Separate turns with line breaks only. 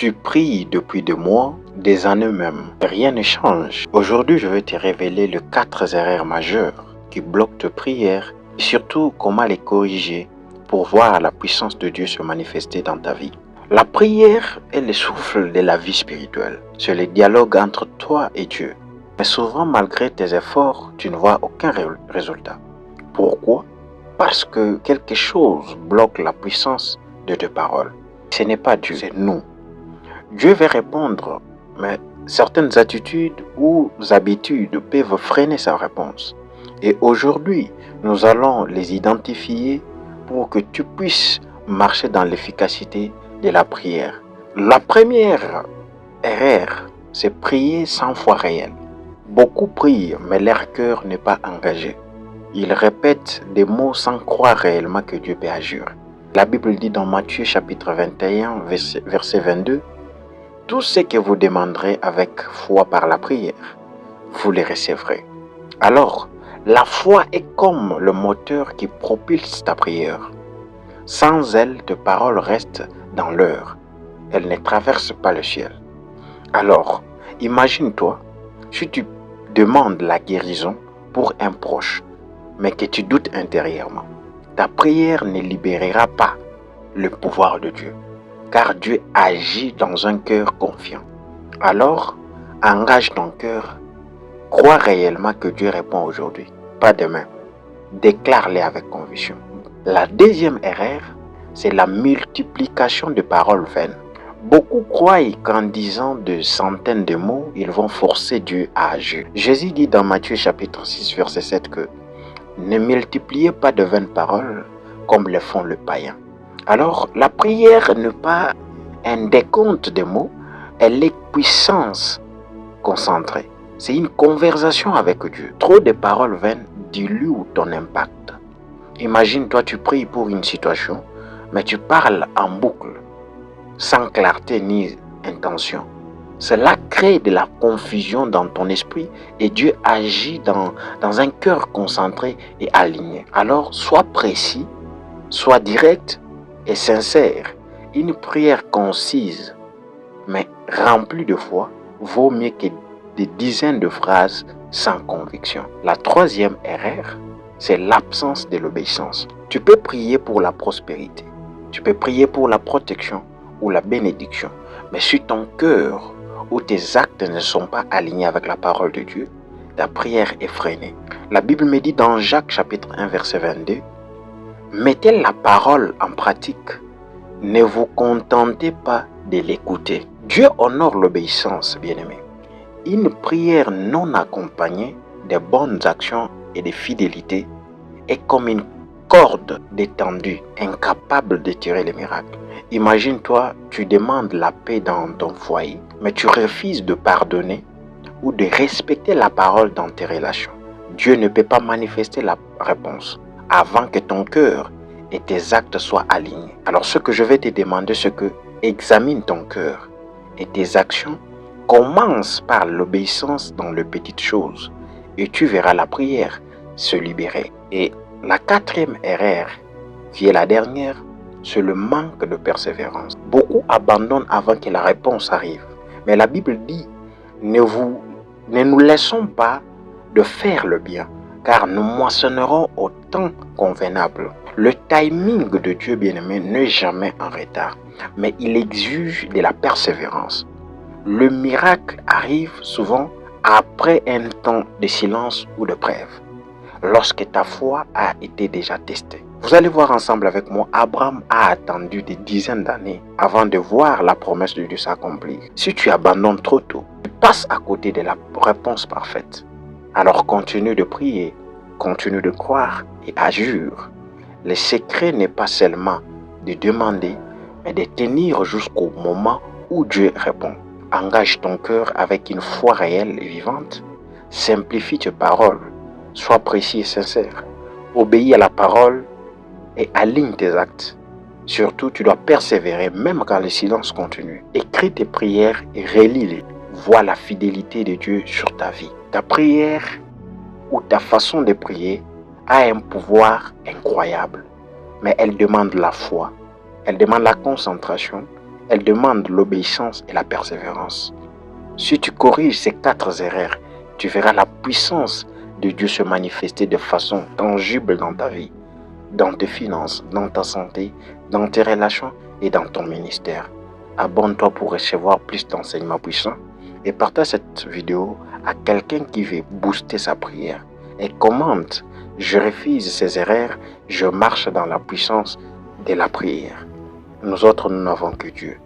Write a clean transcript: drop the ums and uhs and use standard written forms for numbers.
Tu pries depuis des mois, des années même. Rien ne change. Aujourd'hui, je vais te révéler les 4 erreurs majeures qui bloquent tes prières et surtout comment les corriger pour voir la puissance de Dieu se manifester dans ta vie. La prière est le souffle de la vie spirituelle. C'est le dialogue entre toi et Dieu. Mais souvent, malgré tes efforts, tu ne vois aucun résultat. Pourquoi? Parce que quelque chose bloque la puissance de tes paroles. Ce n'est pas Dieu, c'est nous. Dieu veut répondre, mais certaines attitudes ou habitudes peuvent freiner sa réponse. Et aujourd'hui, nous allons les identifier pour que tu puisses marcher dans l'efficacité de la prière. La première erreur, c'est prier sans foi réelle. Beaucoup prient, mais leur cœur n'est pas engagé. Ils répètent des mots sans croire réellement que Dieu peut agir. La Bible dit dans Matthieu chapitre 21, verset 22, « Tout ce que vous demanderez avec foi par la prière, vous les recevrez. » Alors, la foi est comme le moteur qui propulse ta prière. Sans elle, tes paroles restent dans l'air. Elles ne traversent pas le ciel. Alors, imagine-toi, si tu demandes la guérison pour un proche, mais que tu doutes intérieurement, ta prière ne libérera pas le pouvoir de Dieu, car Dieu agit dans un cœur confiant. Alors, engage ton cœur, crois réellement que Dieu répond aujourd'hui, pas demain. Déclare-le avec conviction. La deuxième erreur, c'est la multiplication de paroles vaines. Beaucoup croient qu'en disant de centaines de mots, ils vont forcer Dieu à agir. Jésus dit dans Matthieu chapitre 6, verset 7 que « Ne multipliez pas de vaines paroles comme le font les païens. » Alors, la prière n'est pas un décompte de mots, elle est puissance concentrée. C'est une conversation avec Dieu. Trop de paroles vaines diluent ton impact. Imagine-toi, tu pries pour une situation, mais tu parles en boucle, sans clarté ni intention. Cela crée de la confusion dans ton esprit et Dieu agit dans un cœur concentré et aligné. Alors, sois précis, sois direct et sincère. Une prière concise, mais remplie de foi, vaut mieux que des dizaines de phrases sans conviction. La troisième erreur, c'est l'absence de l'obéissance. Tu peux prier pour la prospérité, tu peux prier pour la protection ou la bénédiction, mais si ton cœur ou tes actes ne sont pas alignés avec la parole de Dieu, ta prière est freinée. La Bible me dit dans Jacques chapitre 1 verset 22, « Mettez la parole en pratique, ne vous contentez pas de l'écouter. » Dieu honore l'obéissance, bien-aimé. Une prière non accompagnée de bonnes actions et de fidélité est comme une corde détendue, incapable de tirer les miracles. Imagine-toi, tu demandes la paix dans ton foyer, mais tu refuses de pardonner ou de respecter la parole dans tes relations. Dieu ne peut pas manifester la réponse avant que ton cœur et tes actes soient alignés. Alors ce que je vais te demander, c'est que examine ton cœur et tes actions. Commence par l'obéissance dans les petites choses et tu verras la prière se libérer. Et la quatrième erreur, qui est la dernière, c'est le manque de persévérance. Beaucoup abandonnent avant que la réponse arrive. Mais la Bible dit, ne nous laissons pas de faire le bien, car nous moissonnerons au temps convenable. Le timing de Dieu bien-aimé n'est jamais en retard, mais il exige de la persévérance. Le miracle arrive souvent après un temps de silence ou de preuve, lorsque ta foi a été déjà testée. Vous allez voir ensemble avec moi, Abraham a attendu des dizaines d'années avant de voir la promesse de Dieu s'accomplir. Si tu abandonnes trop tôt, tu passes à côté de la réponse parfaite. Alors continue de prier, continue de croire et agir. Le secret n'est pas seulement de demander, mais de tenir jusqu'au moment où Dieu répond. Engage ton cœur avec une foi réelle et vivante. Simplifie tes paroles. Sois précis et sincère. Obéis à la parole et aligne tes actes. Surtout, tu dois persévérer même quand le silence continue. Écris tes prières et relis-les. Vois la fidélité de Dieu sur ta vie. Ta prière ou ta façon de prier a un pouvoir incroyable. Mais elle demande la foi. Elle demande la concentration Elle demande l'obéissance et la persévérance. Si tu corriges ces 4 erreurs, tu verras la puissance de Dieu se manifester de façon tangible dans ta vie, dans tes finances, dans ta santé, dans tes relations et dans ton ministère. Abonne-toi pour recevoir plus d'enseignements puissants et partage cette vidéo à quelqu'un qui veut booster sa prière. Et commente, je refuse ces erreurs, je marche dans la puissance de la prière. Nous autres, nous n'avons que Dieu.